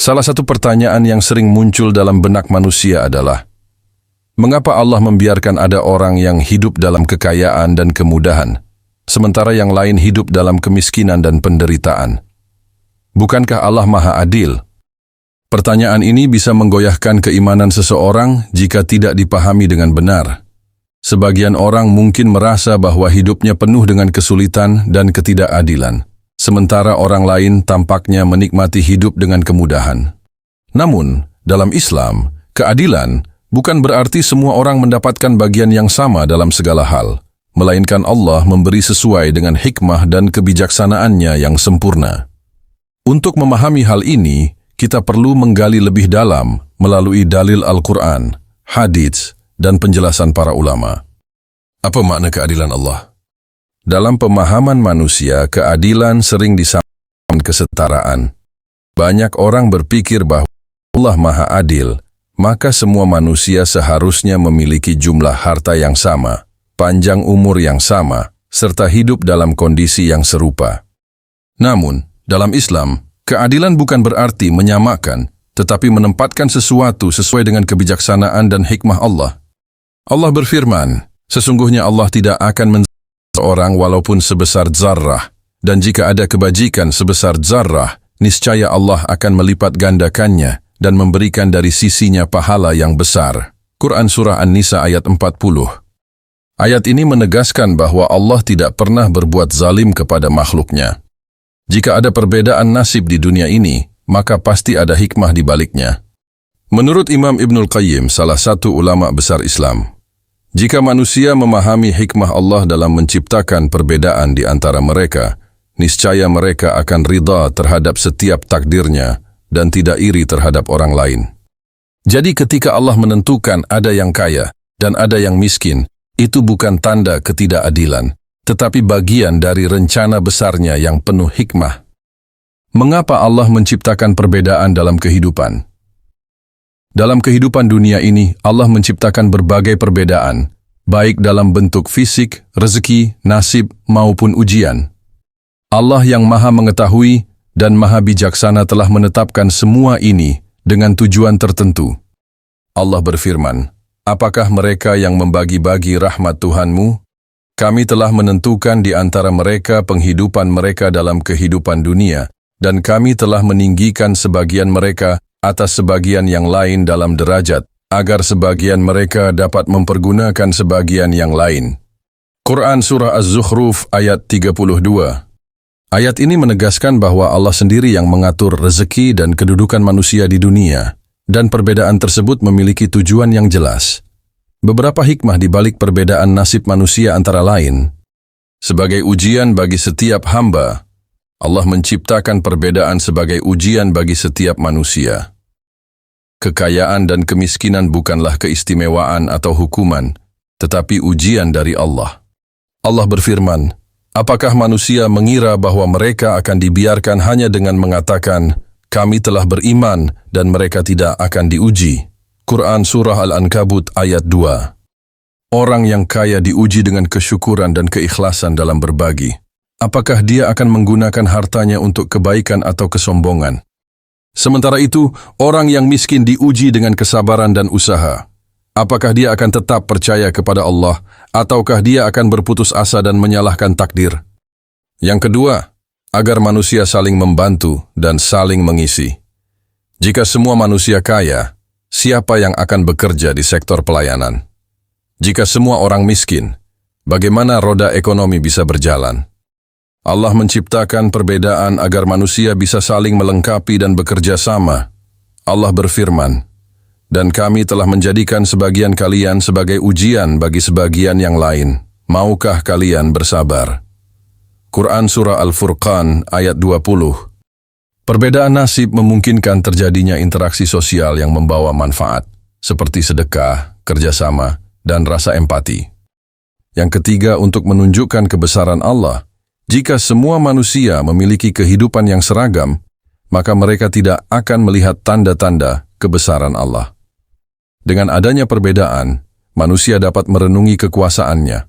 Salah satu pertanyaan yang sering muncul dalam benak manusia adalah, mengapa Allah membiarkan ada orang yang hidup dalam kekayaan dan kemudahan, sementara yang lain hidup dalam kemiskinan dan penderitaan? Bukankah Allah Maha Adil? Pertanyaan ini bisa menggoyahkan keimanan seseorang jika tidak dipahami dengan benar. Sebagian orang mungkin merasa bahwa hidupnya penuh dengan kesulitan dan ketidakadilan, sementara orang lain tampaknya menikmati hidup dengan kemudahan. Namun, dalam Islam, keadilan bukan berarti semua orang mendapatkan bagian yang sama dalam segala hal, melainkan Allah memberi sesuai dengan hikmah dan kebijaksanaannya yang sempurna. Untuk memahami hal ini, kita perlu menggali lebih dalam melalui dalil Al-Quran, hadits, dan penjelasan para ulama. Apa makna keadilan Allah? Dalam pemahaman manusia, keadilan sering disamakan kesetaraan. Banyak orang berpikir bahwa Allah Maha Adil, maka semua manusia seharusnya memiliki jumlah harta yang sama, panjang umur yang sama, serta hidup dalam kondisi yang serupa. Namun, dalam Islam, keadilan bukan berarti menyamakan, tetapi menempatkan sesuatu sesuai dengan kebijaksanaan dan hikmah Allah. Allah berfirman, sesungguhnya Allah tidak akan seorang walaupun sebesar zarrah, dan jika ada kebajikan sebesar zarrah, niscaya Allah akan melipat gandakannya dan memberikan dari sisinya pahala yang besar. Quran Surah An-Nisa ayat 40. Ayat ini menegaskan bahwa Allah tidak pernah berbuat zalim kepada makhluknya. Jika ada perbedaan nasib di dunia ini, maka pasti ada hikmah di baliknya. Menurut Imam Ibnul Qayyim, salah satu ulama besar Islam, jika manusia memahami hikmah Allah dalam menciptakan perbedaan di antara mereka, niscaya mereka akan ridha terhadap setiap takdirnya dan tidak iri terhadap orang lain. Jadi ketika Allah menentukan ada yang kaya dan ada yang miskin, itu bukan tanda ketidakadilan, tetapi bagian dari rencana besarnya yang penuh hikmah. Mengapa Allah menciptakan perbedaan dalam kehidupan? Dalam kehidupan dunia ini, Allah menciptakan berbagai perbedaan, baik dalam bentuk fisik, rezeki, nasib, maupun ujian. Allah yang Maha Mengetahui dan Maha Bijaksana telah menetapkan semua ini dengan tujuan tertentu. Allah berfirman, apakah mereka yang membagi-bagi rahmat Tuhanmu? Kami telah menentukan di antara mereka penghidupan mereka dalam kehidupan dunia, dan kami telah meninggikan sebagian mereka atas sebagian yang lain dalam derajat, agar sebagian mereka dapat mempergunakan sebagian yang lain. Quran Surah Az-Zukhruf ayat 32. Ayat ini menegaskan bahwa Allah sendiri yang mengatur rezeki dan kedudukan manusia di dunia, dan perbedaan tersebut memiliki tujuan yang jelas. Beberapa hikmah di balik perbedaan nasib manusia antara lain. Sebagai ujian bagi setiap hamba, Allah menciptakan perbedaan sebagai ujian bagi setiap manusia. Kekayaan dan kemiskinan bukanlah keistimewaan atau hukuman, tetapi ujian dari Allah. Allah berfirman, apakah manusia mengira bahwa mereka akan dibiarkan hanya dengan mengatakan, kami telah beriman dan mereka tidak akan diuji? Quran Surah Al-Ankabut ayat 2. Orang yang kaya diuji dengan kesyukuran dan keikhlasan dalam berbagi. Apakah dia akan menggunakan hartanya untuk kebaikan atau kesombongan? Sementara itu, orang yang miskin diuji dengan kesabaran dan usaha. Apakah dia akan tetap percaya kepada Allah, ataukah dia akan berputus asa dan menyalahkan takdir? Yang kedua, agar manusia saling membantu dan saling mengisi. Jika semua manusia kaya, siapa yang akan bekerja di sektor pelayanan? Jika semua orang miskin, bagaimana roda ekonomi bisa berjalan? Allah menciptakan perbedaan agar manusia bisa saling melengkapi dan bekerja sama. Allah berfirman, dan kami telah menjadikan sebagian kalian sebagai ujian bagi sebagian yang lain. Maukah kalian bersabar? Quran Surah Al-Furqan ayat 20. Perbedaan nasib memungkinkan terjadinya interaksi sosial yang membawa manfaat, seperti sedekah, kerjasama, dan rasa empati. Yang ketiga, untuk menunjukkan kebesaran Allah, jika semua manusia memiliki kehidupan yang seragam, maka mereka tidak akan melihat tanda-tanda kebesaran Allah. Dengan adanya perbedaan, manusia dapat merenungi kekuasaannya.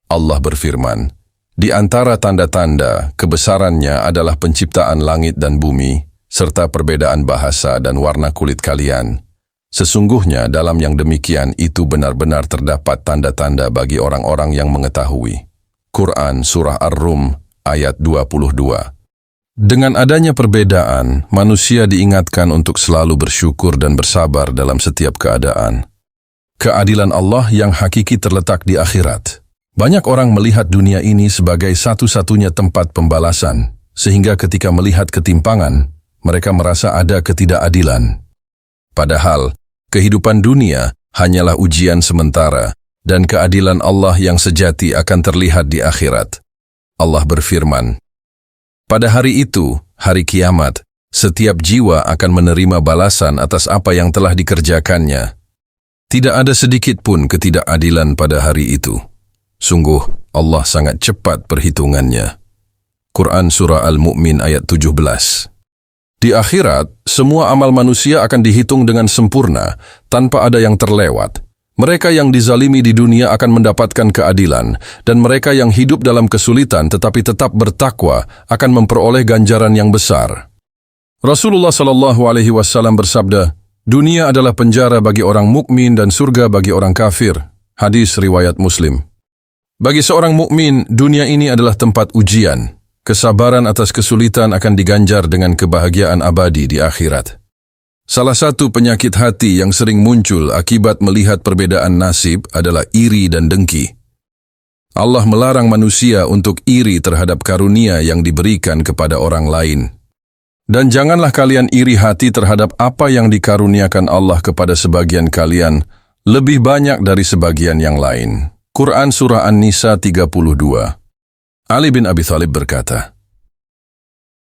Allah berfirman, di antara tanda-tanda kebesarannya adalah penciptaan langit dan bumi, serta perbedaan bahasa dan warna kulit kalian. Sesungguhnya dalam yang demikian itu benar-benar terdapat tanda-tanda bagi orang-orang yang mengetahui. Quran Surah Ar-Rum ayat 22. Dengan adanya perbedaan, manusia diingatkan untuk selalu bersyukur dan bersabar dalam setiap keadaan. Keadilan Allah yang hakiki terletak di akhirat. Banyak orang melihat dunia ini sebagai satu-satunya tempat pembalasan, sehingga ketika melihat ketimpangan, mereka merasa ada ketidakadilan. Padahal, kehidupan dunia hanyalah ujian sementara, dan keadilan Allah yang sejati akan terlihat di akhirat. Allah berfirman, pada hari itu, hari kiamat, setiap jiwa akan menerima balasan atas apa yang telah dikerjakannya. Tidak ada sedikit pun ketidakadilan pada hari itu. Sungguh, Allah sangat cepat perhitungannya. Quran Surah Al-Mu'min ayat 17. Di akhirat, semua amal manusia akan dihitung dengan sempurna, tanpa ada yang terlewat. Mereka yang dizalimi di dunia akan mendapatkan keadilan, dan mereka yang hidup dalam kesulitan tetapi tetap bertakwa akan memperoleh ganjaran yang besar. Rasulullah SAW bersabda, dunia adalah penjara bagi orang mukmin dan surga bagi orang kafir. Hadis riwayat Muslim. Bagi seorang mukmin, dunia ini adalah tempat ujian. Kesabaran atas kesulitan akan diganjar dengan kebahagiaan abadi di akhirat. Salah satu penyakit hati yang sering muncul akibat melihat perbedaan nasib adalah iri dan dengki. Allah melarang manusia untuk iri terhadap karunia yang diberikan kepada orang lain. Dan janganlah kalian iri hati terhadap apa yang dikaruniakan Allah kepada sebagian kalian, lebih banyak dari sebagian yang lain. Quran Surah An-Nisa 32. Ali bin Abi Thalib berkata,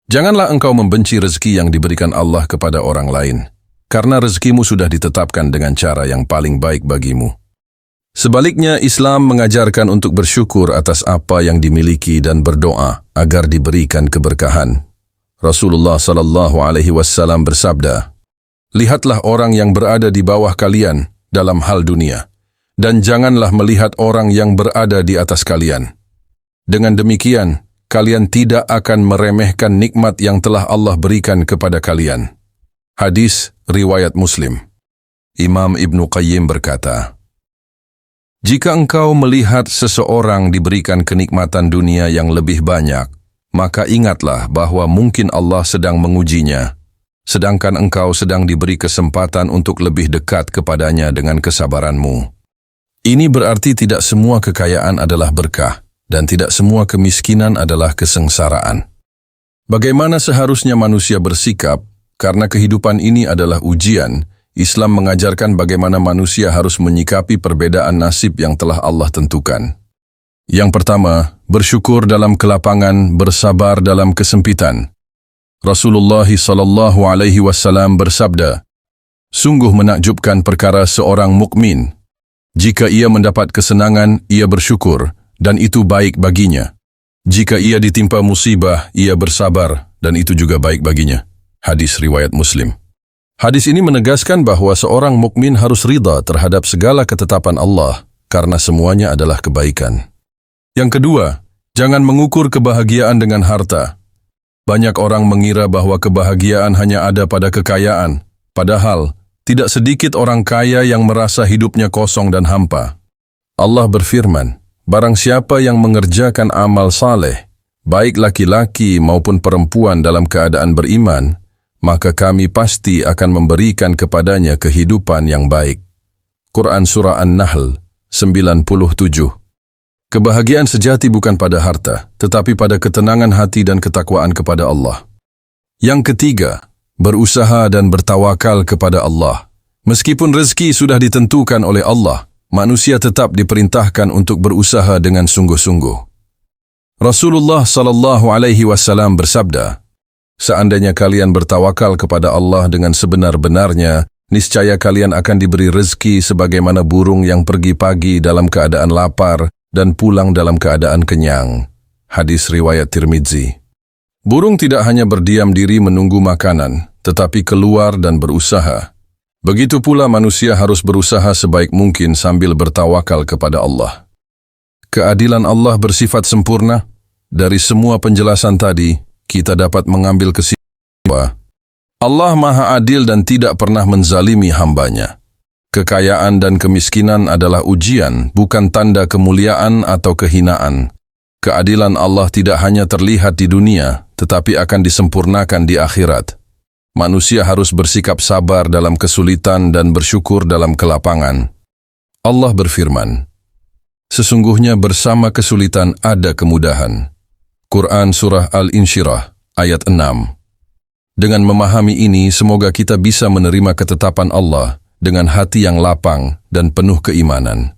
janganlah engkau membenci rezeki yang diberikan Allah kepada orang lain, karena rezekimu sudah ditetapkan dengan cara yang paling baik bagimu. Sebaliknya, Islam mengajarkan untuk bersyukur atas apa yang dimiliki dan berdoa agar diberikan keberkahan. Rasulullah SAW bersabda, lihatlah orang yang berada di bawah kalian dalam hal dunia, dan janganlah melihat orang yang berada di atas kalian. Dengan demikian, kalian tidak akan meremehkan nikmat yang telah Allah berikan kepada kalian. Hadis riwayat Muslim. Imam Ibnu Qayyim berkata, jika engkau melihat seseorang diberikan kenikmatan dunia yang lebih banyak, maka ingatlah bahwa mungkin Allah sedang mengujinya, sedangkan engkau sedang diberi kesempatan untuk lebih dekat kepadanya dengan kesabaranmu. Ini berarti tidak semua kekayaan adalah berkah, dan tidak semua kemiskinan adalah kesengsaraan. Bagaimana seharusnya manusia bersikap, karena kehidupan ini adalah ujian, Islam mengajarkan bagaimana manusia harus menyikapi perbedaan nasib yang telah Allah tentukan. Yang pertama, bersyukur dalam kelapangan, bersabar dalam kesempitan. Rasulullah SAW bersabda, sungguh menakjubkan perkara seorang mukmin. Jika ia mendapat kesenangan, ia bersyukur, dan itu baik baginya. Jika ia ditimpa musibah, ia bersabar, dan itu juga baik baginya. Hadis riwayat Muslim. Hadis ini menegaskan bahwa seorang mukmin harus ridha terhadap segala ketetapan Allah, karena semuanya adalah kebaikan. Yang kedua, jangan mengukur kebahagiaan dengan harta. Banyak orang mengira bahwa kebahagiaan hanya ada pada kekayaan, padahal tidak sedikit orang kaya yang merasa hidupnya kosong dan hampa. Allah berfirman, barang siapa yang mengerjakan amal saleh, baik laki-laki maupun perempuan dalam keadaan beriman, maka kami pasti akan memberikan kepadanya kehidupan yang baik. Quran Surah An-Nahl 97. Kebahagiaan sejati bukan pada harta, tetapi pada ketenangan hati dan ketakwaan kepada Allah. Yang ketiga, berusaha dan bertawakal kepada Allah. Meskipun rezeki sudah ditentukan oleh Allah, manusia tetap diperintahkan untuk berusaha dengan sungguh-sungguh. Rasulullah SAW bersabda, seandainya kalian bertawakal kepada Allah dengan sebenar-benarnya, niscaya kalian akan diberi rezeki sebagaimana burung yang pergi pagi dalam keadaan lapar dan pulang dalam keadaan kenyang. Hadis riwayat Tirmidzi. Burung tidak hanya berdiam diri menunggu makanan, tetapi keluar dan berusaha. Begitu pula manusia harus berusaha sebaik mungkin sambil bertawakal kepada Allah. Keadilan Allah bersifat sempurna. Dari semua penjelasan tadi, kita dapat mengambil kesimpulan bahwa Allah Maha Adil dan tidak pernah menzalimi hambanya. Kekayaan dan kemiskinan adalah ujian, bukan tanda kemuliaan atau kehinaan. Keadilan Allah tidak hanya terlihat di dunia, tetapi akan disempurnakan di akhirat. Manusia harus bersikap sabar dalam kesulitan dan bersyukur dalam kelapangan. Allah berfirman, "Sesungguhnya bersama kesulitan ada kemudahan." Quran Surah Al-Insyirah, ayat 6. Dengan memahami ini, semoga kita bisa menerima ketetapan Allah dengan hati yang lapang dan penuh keimanan.